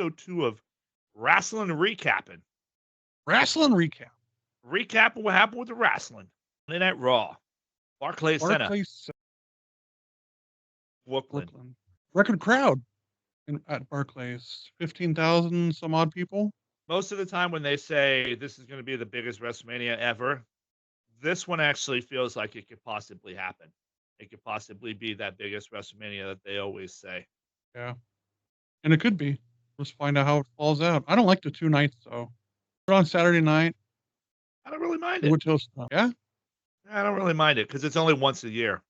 episode 2 of Wrestling Recapping. Wrestling recap. Recapping what happened with the wrestling. Monday Night Raw. Barclays Center, Barclays, Brooklyn. Brooklyn. Record crowd at Barclays. 15,000 some odd people. Most of the time when they say this is going to be the biggest WrestleMania ever, this one actually feels like it could possibly happen. It could possibly be that biggest WrestleMania that they always say. Yeah. And it could be. Let's find out how it falls out. I don't like the 2 nights, though. Put on Saturday night. I don't really mind Do it. it till stuff. Yeah? I don't really mind it because it's only once a year.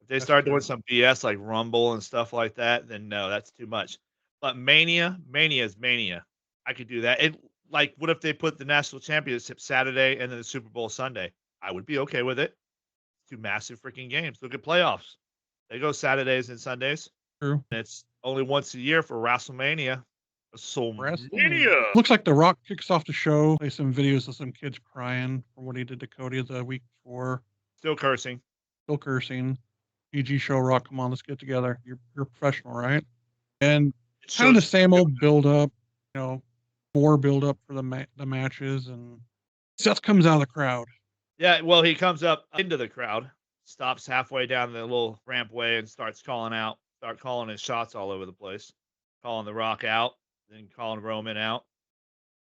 If they That's start true. doing some BS like Rumble and stuff like that, then no, that's too much. But Mania is Mania. I could do that. Like, what if they put the national championship Saturday and then the Super Bowl Sunday? I would be okay with it. 2 massive freaking games. Look at playoffs. They go Saturdays and Sundays. True. And it's only once a year for WrestleMania. Wrestling. WrestleMania. Looks like The Rock kicks off the show. Play some videos of some kids crying for what he did to Cody the week before. Still cursing. Still cursing. PG show, Rock, come on, let's get together. You're professional, right? And It kind of the shows- same old build up, more build up for the matches, and Seth comes out of the crowd. Yeah, well, he comes up into the crowd, stops halfway down the little rampway, and starts calling his shots all over the place, calling The Rock out, then calling Roman out,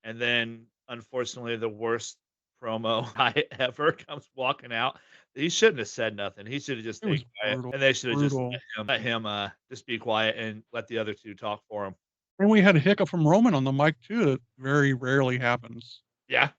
and then unfortunately the worst promo I ever comes walking out. He shouldn't have said nothing. He should have just It was stayed quiet, brutal. and they should have just Brutal. let him just be quiet and let the other two talk for him. And we had a hiccup from Roman on the mic too. That very rarely happens. Yeah,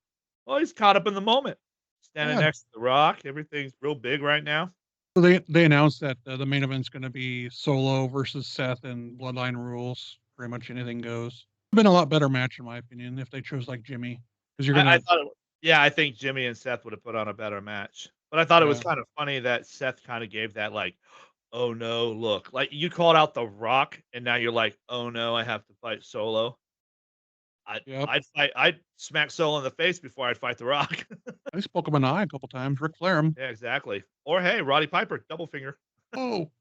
well, he's caught up in the moment, standing Yeah. next to The Rock. Everything's real big right now. So they announced that the main event's going to be Solo versus Seth and Bloodline rules. Pretty much anything goes. Been a lot better match in my opinion if they chose like Jimmy, because you're gonna. I thought, I think Jimmy and Seth would have put on a better match. But I thought it was Yeah. kind of funny that Seth kind of gave that like, oh no, look, like you called out The Rock, and now you're like, oh no, I have to fight Solo. Yep. I'd smack Solo in the face before I'd fight The Rock. I spoke him in the eye a couple times. Ric Flair him. Yeah, exactly. Or hey, Roddy Piper, double finger. Oh.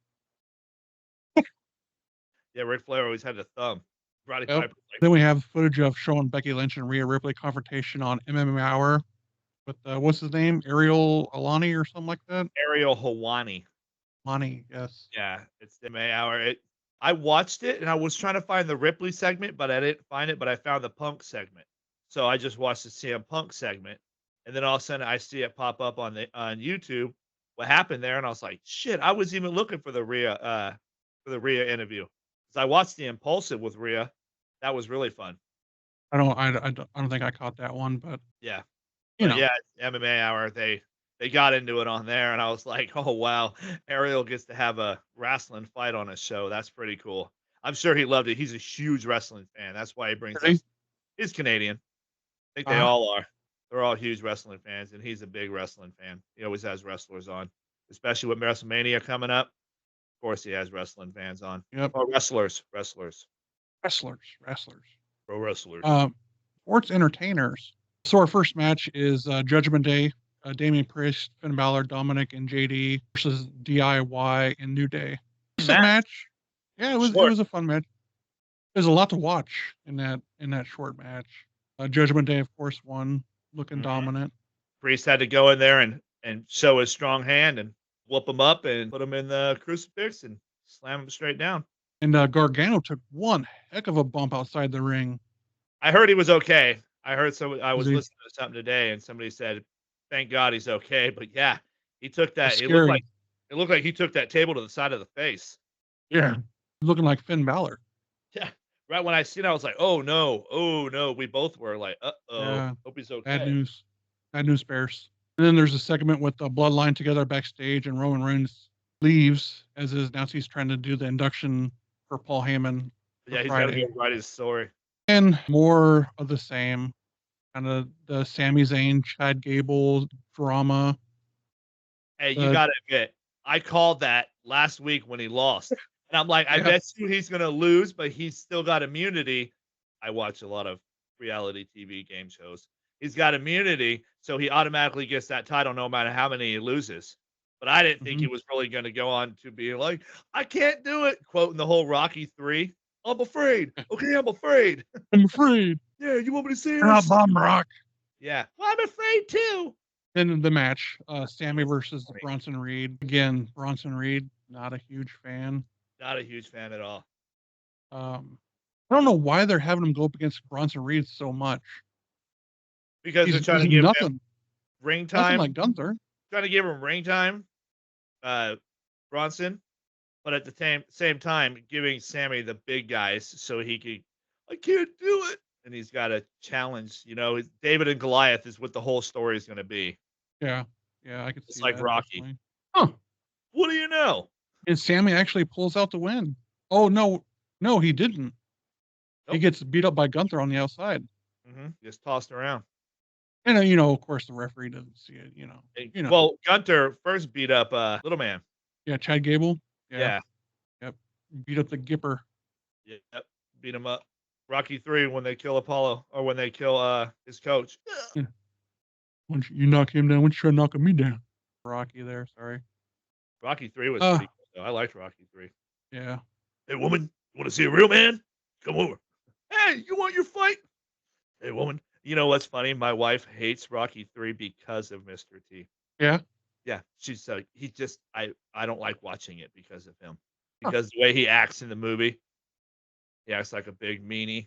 Yeah, Ric Flair always had a thumb. Roddy Yep. Piper. Like, Then we have footage of showing Becky Lynch and Rhea Ripley confrontation on MMA Hour with what's his name, Ariel Alani or something like that. Ariel Hawani. Alani, yes. Yeah, it's the May Hour. I watched it and I was trying to find the Ripley segment, but I didn't find it. But I found the Punk segment, so I just watched the CM Punk segment, and then all of a sudden I see it pop up on YouTube. What happened there? And I was like, shit! I was even looking for the Rhea interview because I watched the Impulsive with Rhea. That was really fun. I don't think I caught that one, but Yeah, you But know, yeah, MMA Hour. They got into it on there, and I was like, oh wow, Ariel gets to have a wrestling fight on his show. That's pretty cool. I'm sure he loved it. He's a huge wrestling fan. That's why he brings Is he? us. He's Canadian. I think they all are. They're all huge wrestling fans, and he's a big wrestling fan. He always has wrestlers on, especially with WrestleMania coming up. Of course, he has wrestling fans on. Yep. Oh, wrestlers, wrestlers. pro wrestlers. Sports entertainers. So our first match is Judgment Day. Damian Priest, Finn Balor, Dominic, and JD versus DIY and New Day. Decent match. Yeah, it was a fun match. There's a lot to watch in that short match. Judgment Day, of course, won, looking dominant. Priest had to go in there and show his strong hand and whoop him up and put him in the crucifix and slam him straight down. And Gargano took one heck of a bump outside the ring. I heard he was okay. I was Was he? listening to something today, and somebody said, "Thank God he's okay." But yeah, he took that. That's It scary. looked like he took that table to the side of the face. Yeah, looking like Finn Balor. Yeah, right when I seen it, I was like, "Oh no!" We both were like, "Uh oh, Yeah. hope he's okay." Bad news bears. And then there's a segment with the Bloodline together backstage, and Roman Reigns leaves as is now he's trying to do the induction for Paul Heyman. Yeah, he's got to go write his story. And more of the same, kind of the Sami Zayn, Chad Gable drama. Hey, you got to admit, I called that last week when he lost. And I'm like, I bet you he's going to lose, but he's still got immunity. I watch a lot of reality TV game shows. He's got immunity, so he automatically gets that title no matter how many he loses. But I didn't think he was really going to go on to be like, I can't do it, quoting the whole Rocky 3. I'm afraid. Okay, I'm afraid. I'm afraid. Yeah, you want me to say You're not this? Bomb Rock. Yeah. Well, I'm afraid too. Then the match, Sammy was versus funny. Bronson Reed. Again, Bronson Reed, not a huge fan. Not a huge fan at all. I don't know why they're having him go up against Bronson Reed so much. Because they're trying to He's give him nothing ring time. like Gunther. Trying to give him ring time, Bronson, but at the same time giving Sammy the big guys so he could, I can't do it, and he's got a challenge. David and Goliath is what the whole story is going to be. Yeah, I could It's see like that. Rocky. Definitely. Huh? What do you know? And Sammy actually pulls out the win. Oh no, he didn't. He Nope. gets beat up by Gunther on the outside. Just tossed around. And of course, the referee doesn't see it. Well, Gunter first beat up Little Man. Yeah, Chad Gable. Yeah. Yep. Beat up the Gipper. Yep. Beat him up. Rocky 3 when they kill Apollo, or when they kill his coach. Yeah. Once you knock him down, once you try knocking me down. Rocky there, sorry. Rocky 3 was pretty good, though. I liked Rocky 3. Yeah. Hey, woman, you want to see a real man? Come over. Hey, you want your fight? Hey, woman. You know what's funny? My wife hates Rocky 3 because of Mr. T. Yeah. Yeah, she's I don't like watching it because of him. Because the way he acts in the movie, he acts like a big meanie.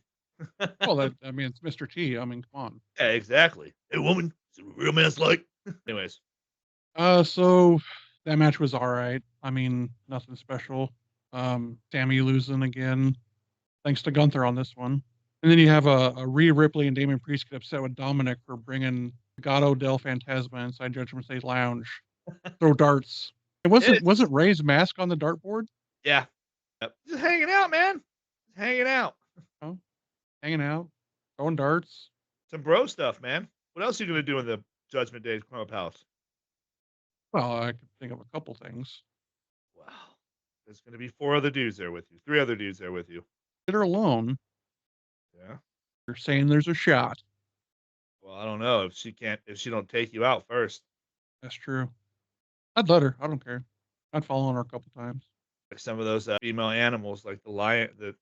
Well, it's Mr. T. I mean, come on. Yeah, exactly. Hey, woman, see what a real man's like. Anyways. So that match was all right. I mean, nothing special. Sammy losing again, thanks to Gunther on this one. And then you have a Rhea Ripley and Damian Priest get upset with Dominic for bringing Gato del Fantasma inside Judgment Day Lounge. Throw darts. Was it Ray's mask on the dartboard? Yeah. Yep. Just hanging out, man. Just hanging out. Oh, hanging out, throwing darts. Some bro stuff, man. What else are you gonna do in the Judgment Day Clubhouse? Well, I could think of a couple things. Wow. There's gonna be 4 other dudes there with you. 3 other dudes there with you. Get her alone. Yeah. You're saying there's a shot. Well, I don't know if she don't take you out first. That's true. I'd let her. I don't care. I'd follow on her a couple times. Like some of those female animals, like the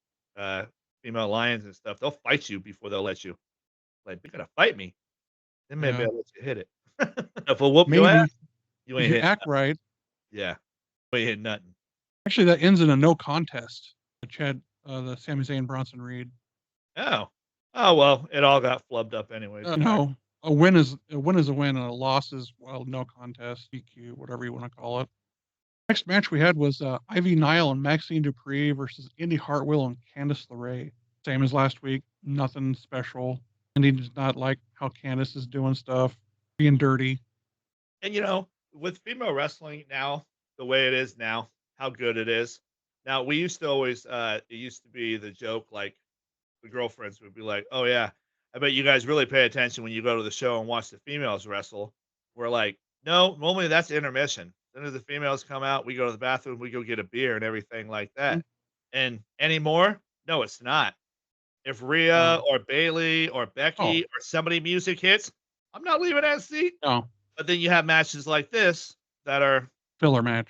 female lions and stuff, they'll fight you before they'll let you. Like, you're gonna fight me. Then maybe I'll let you hit it. If I whoop your ass, you ain't you hitting act nothing. right. Yeah. You ain't hitting nothing. Actually, that ends in a no contest. The Sami Zayn Bronson Reed. Oh. Oh well, it all got flubbed up anyways. No, a win is a win, and a loss is, well, no contest, DQ, whatever you want to call it. Next match we had was Ivy Nile and Maxine Dupree versus Indy Hartwell and Candice LeRae. Same as last week, nothing special. Indy does not like how Candice is doing stuff, being dirty. And with female wrestling now, the way it is now, how good it is. Now we used to always it used to be the joke, like the girlfriends would be like, "Oh yeah, I bet you guys really pay attention when you go to the show and watch the females wrestle." We're like, "No, normally that's intermission. Then as the females come out, we go to the bathroom, we go get a beer and everything like that." And anymore, no, it's not. If Rhea or Bailey or Becky or somebody music hits, I'm not leaving that seat. No. But then you have matches like this that are filler match.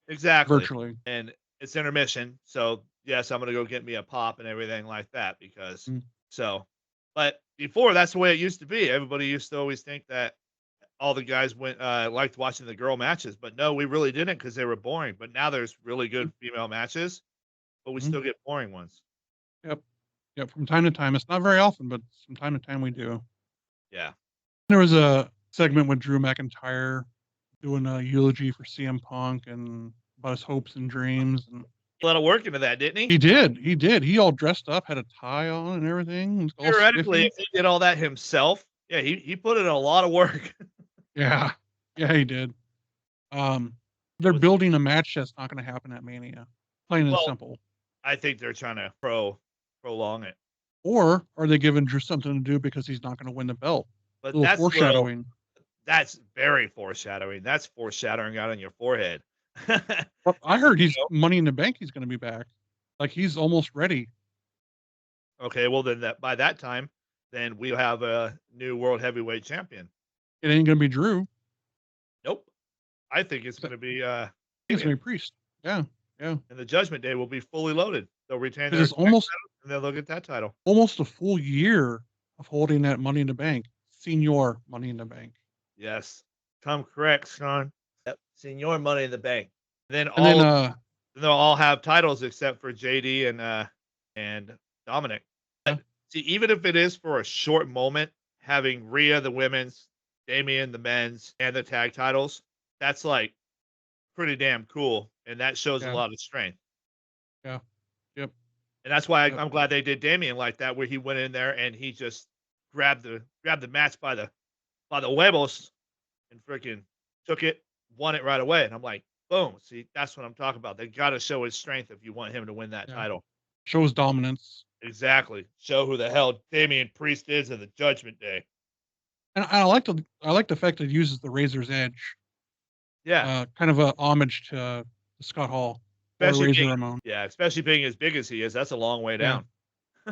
Exactly. Virtually. And it's intermission. So yes, I'm gonna go get me a pop and everything like that because but before that's the way it used to be. Everybody used to always think that all the guys liked watching the girl matches, but no, we really didn't because they were boring. But now there's really good female matches, but we still get boring ones. Yep. From time to time. It's not very often, but from time to time we do. Yeah. There was a segment with Drew McIntyre doing a eulogy for CM Punk and about his hopes and dreams. And a lot of work into that, didn't he? He did. He all dressed up, had a tie on and everything. Theoretically, if he did all that himself, yeah, he put in a lot of work. Yeah, he did. They're building a match that's not going to happen at Mania. Plain and simple. I think they're trying to prolong it. Or are they giving Drew something to do because he's not going to win the belt? But that's foreshadowing. That's very foreshadowing. That's foreshadowing out on your forehead. Well, I heard he's Money in the Bank. He's going to be back. Like he's almost ready. Okay, well then by that time, then we'll have a new world heavyweight champion. It ain't going to be Drew. Nope. I think it's going to be it's going to be Priest. Yeah. Yeah. And the Judgment Day will be fully loaded. They'll retain their Because it's tag titles, and then they'll get that title. almost a full year of holding that Money in the Bank, senior Money in the Bank. Yes. Come correct, Sean. Yep. Senior Money in the Bank. Then And then, they'll all have titles except for JD and Dominic. Yeah. See, even if it is for a short moment, having Rhea the women's, Damian the men's, and the tag titles, that's like pretty damn cool, and that shows a Yeah. lot of strength. Yeah. Yep. And that's why Yep. I'm glad they did Damian like that, where he went in there and he just grabbed the match by the huevos and freaking took it, won it right away. And I'm like, boom. See, that's what I'm talking about. They got to show his strength if you want him to win that Yeah. title. Shows dominance. Exactly. Show who the hell Damian Priest is in the Judgment Day. And I like the fact that it uses the Razor's Edge. Yeah. Kind of a homage to Scott Hall or Especially Razor being, Ramon. yeah, especially being as big as he is. That's a long way down.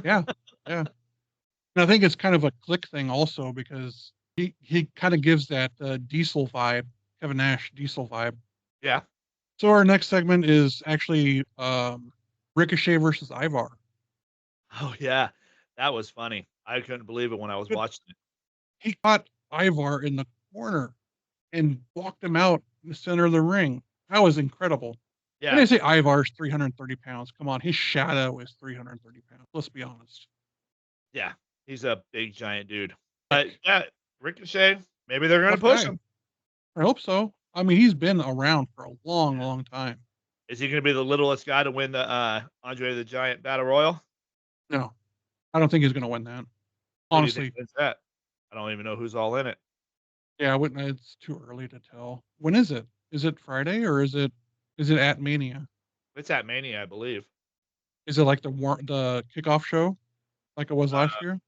Yeah. Yeah. And I think it's kind of a click thing also because he kind of gives that Diesel vibe, Kevin Nash Diesel vibe. Yeah. So our next segment is actually Ricochet versus Ivar. Oh yeah, that was funny. I couldn't believe it when I was watching it. He caught Ivar in the corner and walked him out in the center of the ring. That was incredible. Yeah. And they say Ivar's 330 pounds. Come on, his shadow is 330 pounds. Let's be honest. Yeah, he's a big giant dude. But yeah, Ricochet, maybe they're gonna Tough push guy. him. I hope so. I mean, he's been around for a long, long time. Is he gonna be the littlest guy to win the Andre the Giant Battle Royal? No, I don't think he's going to win that. Who do you Honestly, think wins that? I don't even know who's all in it. yeah, it's too early to tell. When is it? Is it Friday or is it at Mania? It's at Mania, I believe. Is it like the kickoff show, like it was last year?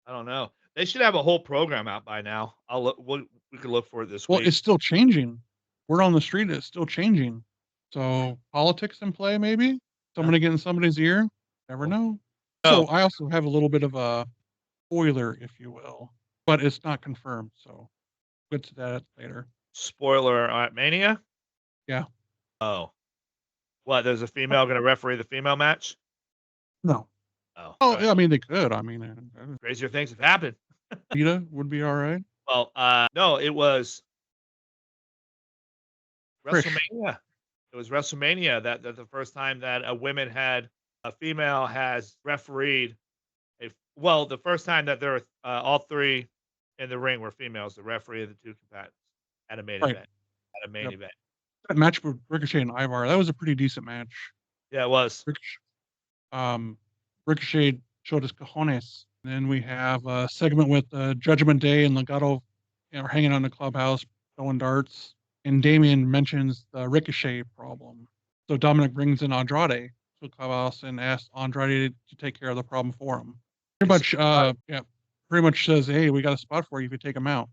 I don't know. They should have a whole program out by now. I'll look. We could look for it this Well, week. it's still changing. Word on the street is still changing. So politics in play, maybe somebody getting somebody's ear. Never know. So I also have a little bit of a spoiler, if you will, but it's not confirmed. So we'll get to that later. Spoiler at Mania. Yeah. Oh, what? There's a female going to referee the female match? No. Oh, Oh, yeah, I mean they could. I mean, crazier things have happened. Lita would be all right. Well, no, it was Trish. WrestleMania. It was WrestleMania that the first time that a female has refereed the first time that there were all three in the ring were females, the referee of the two combatants at a main event. At a main event. That match with Ricochet and Ivar, that was a pretty decent match. Yeah, it was. Ricochet showed his cojones. And then we have a segment with Judgment Day and Legato hanging on the clubhouse, throwing darts. And Damian mentions the Ricochet problem. So Dominic brings in Andrade to the clubhouse and asks Andrade to take care of the problem for him. Pretty much says, hey, we got a spot for you if you take him out.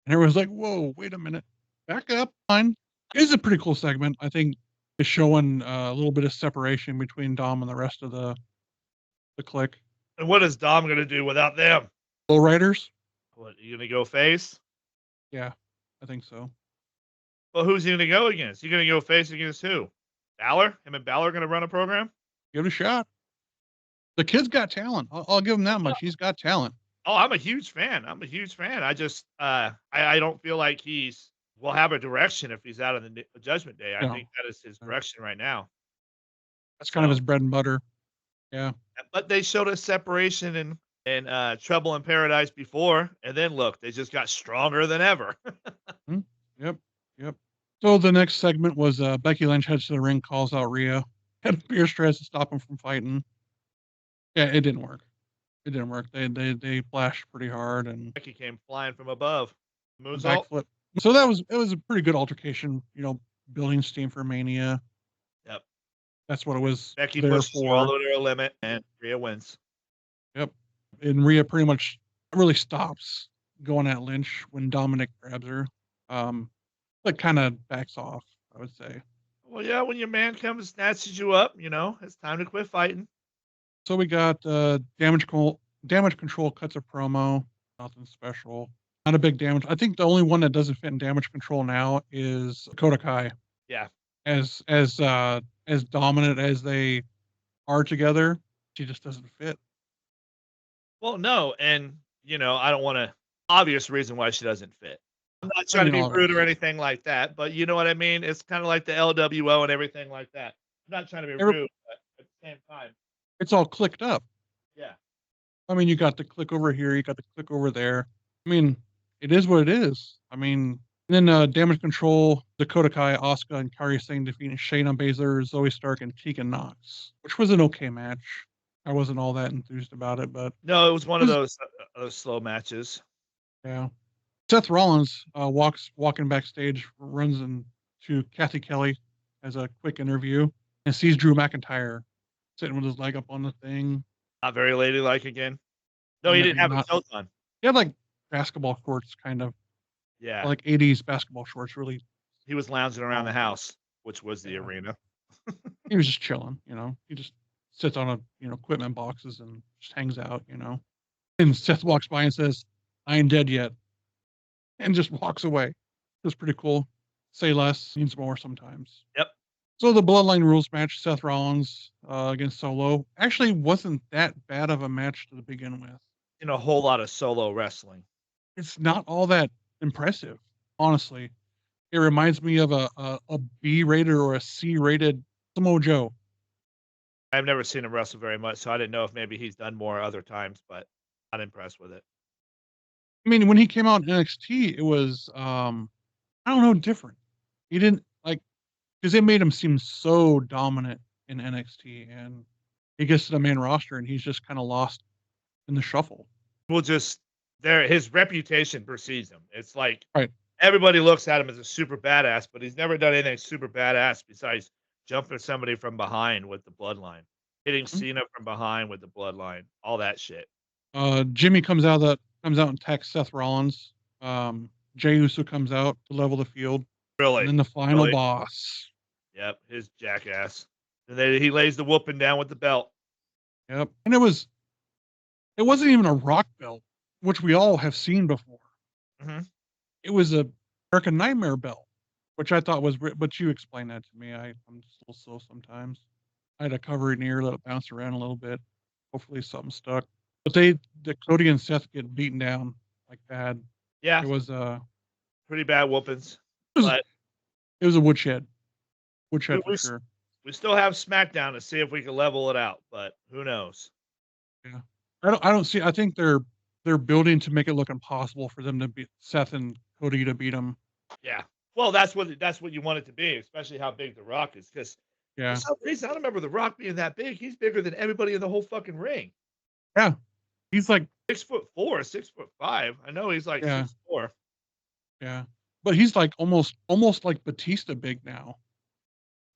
And everyone's like, whoa, wait a minute. Back up. Fine. It's a pretty cool segment. I think it's showing a little bit of separation between Dom and the rest of the clique. And what is Dom going to do without them? Low Riders? What, are you going to go face? Yeah, I think so. Well, who's he going to go against? He going to go face against who? Balor? Him and Balor going to run a program? Give it a shot. The kid's got talent. I'll give him that much. He's got talent. Oh, I'm a huge fan. I just, I don't feel like will have a direction if he's out of the Judgment Day. I think that is his direction right now. That's kind of his bread and butter. Yeah. But they showed us separation and Trouble in Paradise before, and then look, they just got stronger than ever. Yep. So the next segment was Becky Lynch heads to the ring, calls out Rhea. Had Pierce tries to stop him from fighting. Yeah, it didn't work. They flashed pretty hard and Becky came flying from above. Moonsault. Backflip. So it was a pretty good altercation, building steam for Mania. Yep. That's what it was. Becky pushes her all the way to her limit and Rhea wins. Yep. And Rhea pretty much really stops going at Lynch when Dominic grabs her. But kind of backs off, I would say. Well, yeah, when your man comes and snatches you up, it's time to quit fighting. So we got Damage Control cuts a promo. Nothing special. Not a big damage. I think the only one that doesn't fit in Damage Control now is Dakota Kai. Yeah. as dominant as they are together, she just doesn't fit. Well, no, and I don't want to obvious reason why she doesn't fit. I'm not I trying to mean, be rude or obvious. anything like that, but you know what I mean? It's kind of like the LWO and everything like that. I'm not trying to be Every, rude, but at the same time, it's all clicked up. yeah. I mean, you got the click over here, you got the click over there. I mean, it is what it is. I mean, and then Damage Control, Dakota Kai, Asuka, and Kairi Sane defeating Shayna Baszler, Zoe Stark, and Tegan Knox, which was an okay match. I wasn't all that enthused about it, but No, it was one it of was, those slow matches. yeah. Seth Rollins walking backstage, runs into Kathy Kelly as a quick interview, and sees Drew McIntyre sitting with his leg up on the thing. Not very ladylike again. No, he And didn't have a not, belt on. he had like basketball shorts, kind of Yeah, like 80s basketball shorts, really. he was lounging around the Oh, house, which was the yeah. arena. He was just chilling, He just sits on equipment boxes and just hangs out, And Seth walks by and says, "I ain't dead yet," and just walks away. It was pretty cool. Say less means more sometimes. Yep. So the Bloodline Rules match, Seth Rollins against Solo, actually wasn't that bad of a match to begin with. In a whole lot of solo wrestling. It's not all that impressive, honestly. It reminds me of a B-rated or a C-rated Samoa Joe. I've never seen him wrestle very much, so I didn't know if maybe he's done more other times, but not impressed with it. I mean, when he came out in NXT, it was I don't know, different. He didn't like because they made him seem so dominant in NXT, and he gets to the main roster and he's just kind of lost in the shuffle. Well, just his reputation precedes him. It's like Right. everybody looks at him as a super badass, but he's never done anything super badass besides jumping somebody from behind with the bloodline, hitting Cena from behind with the bloodline, all that shit. Jimmy comes out and attacks Seth Rollins. Jey Uso comes out to level the field, Really, and then the final really? boss. Yep, his jackass. And then he lays the whooping down with the belt. Yep, and it wasn't even a Rock belt, which we all have seen before. Mm-hmm. It was a American Nightmare belt, which I thought was. But you explained that to me. I'm just a little slow sometimes. I had a covering ear, let it bounce around a little bit. Hopefully something stuck. But the Cody and Seth get beaten down like bad. Yeah, It was pretty bad whoopings, it was but it was a woodshed we, for we sure. we still have SmackDown to see if we can level it out, but who knows? Yeah, I don't see. I think they're building to make it look impossible for them to beat Seth and Cody to beat them. Yeah. Well, that's what you want it to be, especially how big The Rock is. Because for Yeah, some reason, I don't remember The Rock being that big. He's bigger than everybody in the whole fucking ring. yeah. He's like 6'4", 6'5". I know he's like yeah, 6'4". yeah. But he's like almost like Batista big now.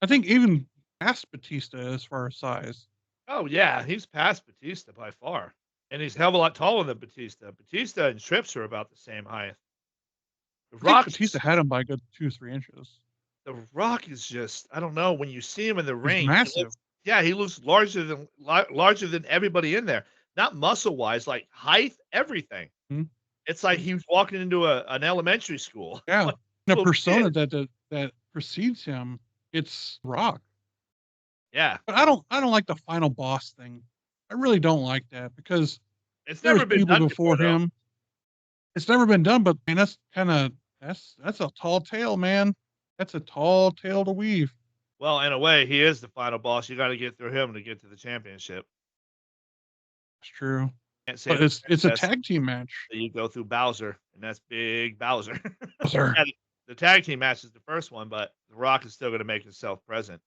I think even past Batista as far as size. Oh yeah, he's past Batista by far, and he's a hell of a lot taller than Batista. Batista and Trips are about the same height. The I think Rock, Batista had him by a good 2-3 inches. the Rock is just, I don't know. When you see him in the He's ring, massive. he looks larger than everybody in there. Not muscle wise, like height, everything. Hmm. It's like he was walking into an elementary school. Yeah, Like, the little persona kid. that precedes him, it's Rock. Yeah, But I don't like the final boss thing. I really don't like that because it's there was never been people done before before though. him. It's never been done, but man, that's a tall tale, man. That's a tall tale to weave. Well, in a way, he is the final boss. You got to get through him to get to the championship. It's true. Can't say But the it's a princess. tag team match. You go through Bowser, and that's big Bowser. Sir. And the tag team match is the first one, but The Rock is still going to make himself present.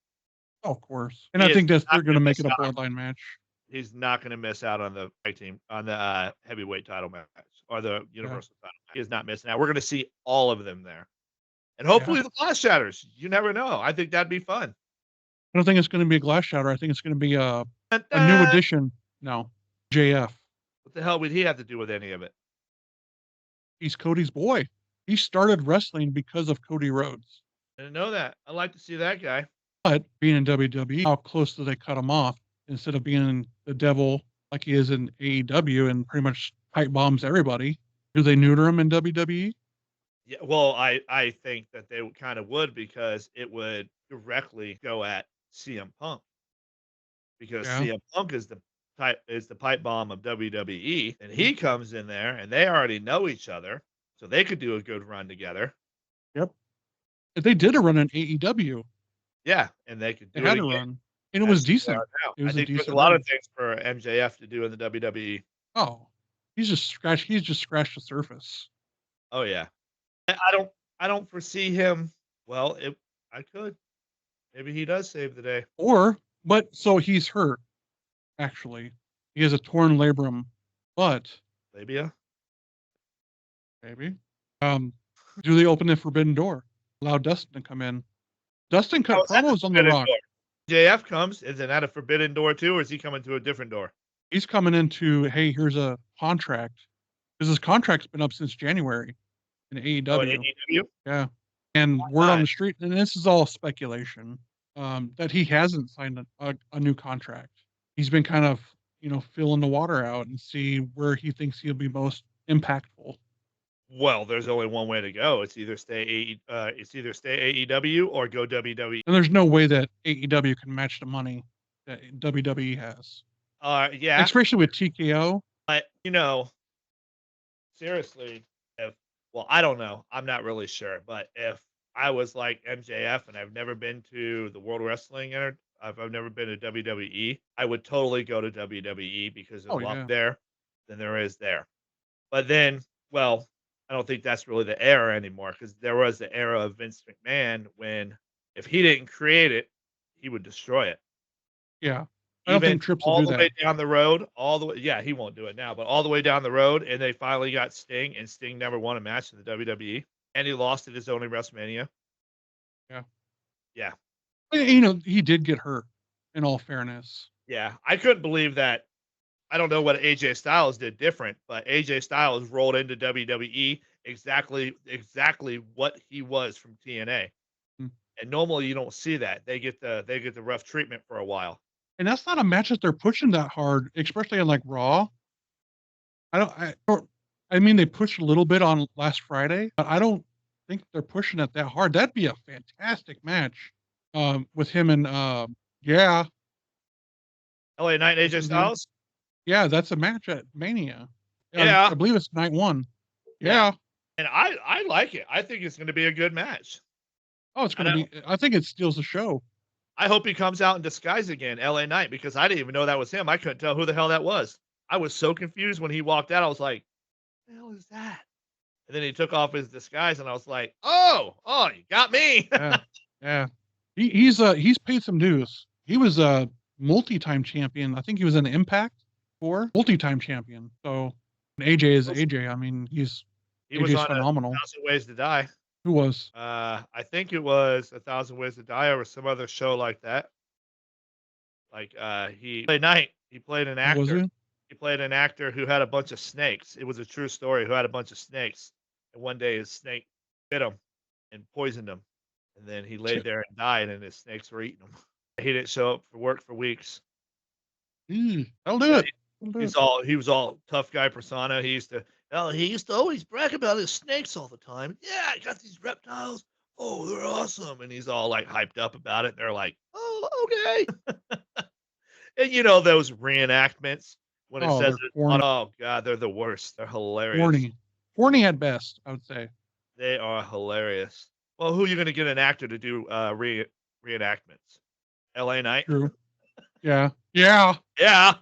Oh, of course. And He I is think they're not going to gonna make miss it a out. bloodline match. He's not going to miss out on the tag team on the heavyweight title match or the universal title match. He is not missing out. We're going to see all of them there, and hopefully the Glass Shatters. You never know. I think that'd be fun. I don't think it's going to be a glass shatter. I think it's going to be a new What addition. No, JF. the hell would he have to do with any of it? He's Cody's boy. He started wrestling because of Cody Rhodes. I didn't know that. I'd like to see that guy. But being in WWE, how close do they cut him off instead of being the devil like he is in AEW and pretty much pipe bombs everybody? Do they neuter him in WWE? Yeah, well, I think that they kind of would because it would directly go at CM Punk because Yeah. CM Punk is the pipe bomb of WWE, and he comes in there, and they already know each other, so they could do a good run together. Yep. They did a run in AEW. Yeah, and they could They do it had a again run, and it was as who they are decent. now. It I was a think there's a decent lot of run. things for MJF to do in the WWE. Oh, he's just scratched the surface. Oh yeah, I don't foresee him. Well, I could. Maybe he does save the day. But so he's hurt, actually. He has a torn labrum, but Labia. maybe. Um, do they open the forbidden door? Allow Dustin to come in. Dustin How cut is that the promos on The forbidden Rock. door? JF comes, is it at a forbidden door too, or is he coming to a different door? He's coming into, hey, here's a contract. Because his contract's been up since January in Oh, in AEW. AEW? Yeah. And Why word on not? the street, and this is all speculation, that he hasn't signed a new contract. He's been kind of, feeling the water out and see where he thinks he'll be most impactful. Well, there's only one way to go. It's either stay AEW or go WWE. And there's no way that AEW can match the money that WWE has, Yeah, especially with TKO. but seriously, if well, I don't know. I'm not really sure, but if I was like MJF and I've never been to the World Wrestling I've never been to WWE, I would totally go to WWE because there's Oh a lot yeah, there than there is there. But then, well, I don't think that's really the era anymore because there was the era of Vince McMahon when if he didn't create it, he would destroy it. yeah. I don't Even think Trips will all do the that. way down the road, all the way yeah, he won't do it now, but all the way down the road, and they finally got Sting, and Sting never won a match in the WWE, and he lost at his only WrestleMania. Yeah, Yeah, he did get hurt. In all fairness, yeah. I couldn't believe that. I don't know what AJ Styles did different, but AJ Styles rolled into WWE exactly what he was from TNA. Mm. And normally you don't see that. They get the rough treatment for a while. And that's not a match that they're pushing that hard, especially on like Raw. I mean, they pushed a little bit on last Friday, but I don't think they're pushing it that hard. That'd be a fantastic match, with him and yeah, LA Knight and what's AJ his name? Styles? Yeah, that's a match at Mania. Yeah. I believe it's night one. Yeah. Yeah. And I like it. I think it's gonna be a good match. Oh, it's I gonna be. don't I think it steals the show. I hope he comes out in disguise again, LA Knight, because I didn't even know that was him. I couldn't tell who the hell that was. I was so confused when he walked out. I was like, "What the hell is that?" And then he took off his disguise, and I was like, oh, you got me." Yeah, yeah. He's paid some dues. He was a multi-time champion. I think he was an Impact for multi-time champion. So and AJ is AJ. I mean, He was AJ's on phenomenal. 1,000 Ways to Die. Who was? I think it was 1,000 Ways to Die or some other show like that. Like he played Knight. He played an Who was actor. he? He played an actor who had a bunch of snakes. It was a true story. Who had a bunch of snakes, and one day his snake bit him and poisoned him, and then he laid there and died, and his snakes were eating him. He didn't show up for work for weeks. I'll do Yeah, it. I'll do it. he was all tough guy persona. He used to always brag about his snakes all the time. Yeah, I got these reptiles. Oh, they're awesome. And he's all like hyped up about it. And they're like, oh, okay. And those reenactments when it Oh, says they're it corny. oh god, they're the worst. They're hilarious. Corny. Corny at best, I would say. They are hilarious. Well, who are you gonna get an actor to do reenactments? LA Knight? True. Yeah. Yeah. Yeah.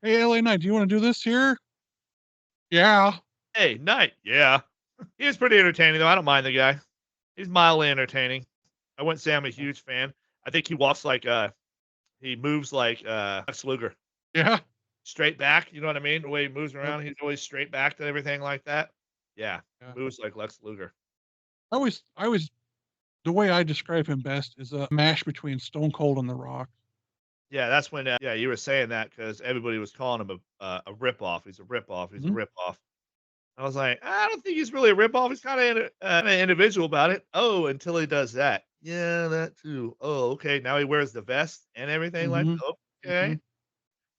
Hey, LA Knight, do you want to do this here? Yeah. Hey, Knight. Yeah. He was pretty entertaining though. I don't mind the guy. He's mildly entertaining. I wouldn't say I'm a huge fan. I think he moves like Lex Luger. Yeah. Straight back, you know what I mean? The way he moves around, he's always straight backed and everything like that. Yeah. Yeah. Moves like Lex Luger. I always, the way I describe him best is a mash between Stone Cold and The Rock. Yeah, that's when yeah, you were saying that because everybody was calling him a ripoff. He's a ripoff. He's a Mhm. ripoff. I was like, I don't think he's really a ripoff. He's kind of individual about it. Oh, until he does that. Yeah, that too. Oh, okay. Now he wears the vest and everything like, Mhm. okay. Mhm.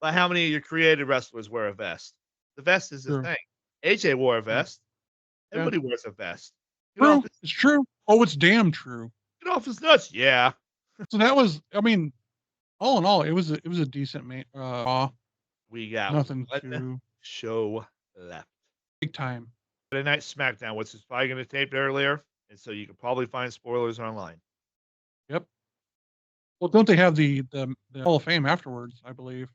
But how many of your created wrestlers wear a vest? The vest is the True. thing. AJ wore a Yeah. vest. Yeah. Everybody wears a vest. Get True. off, It's true. Oh, it's damn true. get off his nuts. Yeah, So that was, I mean, all in all, it was a decent Raw. we got Nothing one too show left. big time. Friday Night SmackDown, which is probably going to tape earlier, and so you can probably find spoilers online. Yep. Well, don't they have the Hall of Fame afterwards? I believe.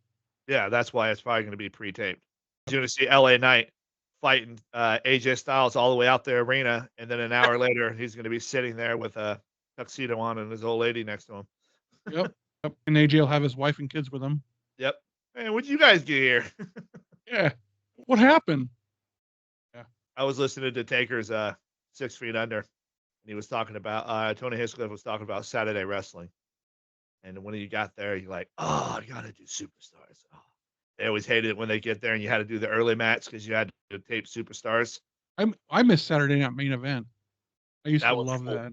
Yeah, that's why it's probably going to be pre-taped. You're going to see LA Knight fighting AJ Styles all the way out the arena, and then an hour later, he's going to be sitting there with a tuxedo on and his old lady next to him. Yep. Yep. And AJ will have his wife and kids with him. Yep. Hey, what'd you guys get here? Yeah. What happened? I was listening to Taker's 6 Feet Under, and he was talking about Tony Hinchcliffe was talking about Saturday wrestling. And when you got there, you're like, oh, I gotta do Superstars. Oh. They always hated it when they get there and you had to do the early match because you had to tape Superstars. I miss Saturday Night Main Event. I used That to was love cool. that.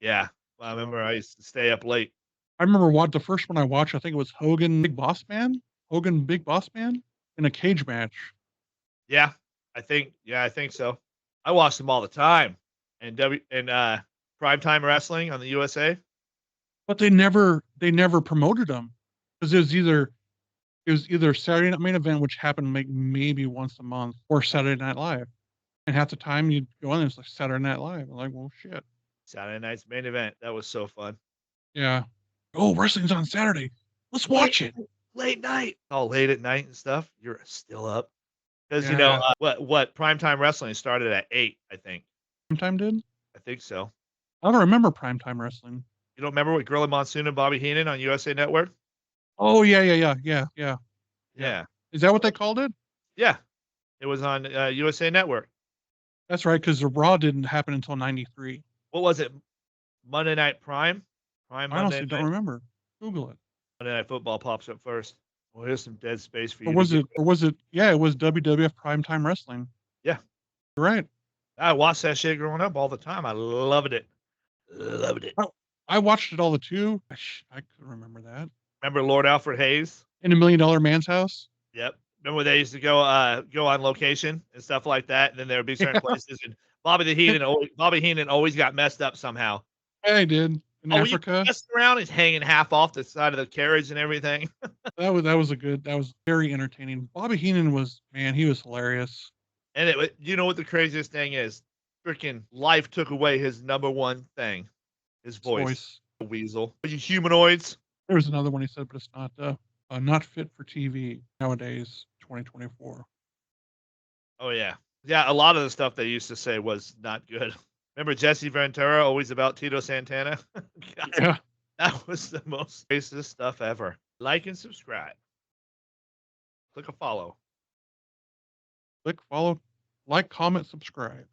Yeah, I remember I used to stay up late. I remember what the first one I watched. I think it was Hogan Big Boss Man in a cage match. Yeah, I think so. I watched them all the time. And Primetime Wrestling on the USA. But they never promoted them because it was either Saturday Night Main Event, which happened maybe once a month, or Saturday Night Live. And half the time you'd go on, it's like Saturday Night Live. I'm like, well, shit. Saturday night's main event. That was so fun. Yeah. Oh, wrestling's on Saturday. Let's watch it. Late night. All late at night and stuff. You're still up. Because, Yeah. what Primetime Wrestling started at 8, I think. Primetime did? I think so. I don't remember Primetime Wrestling. You don't remember with Gorilla Monsoon and Bobby Heenan on USA Network? Oh, yeah. Yeah. Is that what they called it? Yeah. It was on USA Network. That's right, because the Raw didn't happen until 93. What was it? Monday Night Prime? I Monday honestly Night? don't remember. Google it. Monday Night Football pops up first. Well, here's some dead space for you. Or was it? Yeah, it was WWF Primetime Wrestling. Yeah. You're right. I watched that shit growing up all the time. I loved it. Loved it. I watched it all too. I couldn't remember that. Remember Lord Alfred Hayes? In $1 Million Man's house? Yep. Remember they used to go on location and stuff like that, and then there would be certain places, and Bobby Heenan always got messed up somehow. Yeah, he did. In Africa. Messing around, he's hanging half off the side of the carriage and everything. That was very entertaining. Bobby Heenan he was hilarious. And you know what the craziest thing is? Freaking life took away his number one thing, his voice. The weasel. Are you humanoids? There was another one he said, but it's not fit for TV nowadays, 2024. Oh yeah. Yeah, a lot of the stuff they used to say was not good. Remember Jesse Ventura, always about Tito Santana? God, Yeah. that was the most racist stuff ever. Like and subscribe. Click a follow. Click follow, like, comment, subscribe.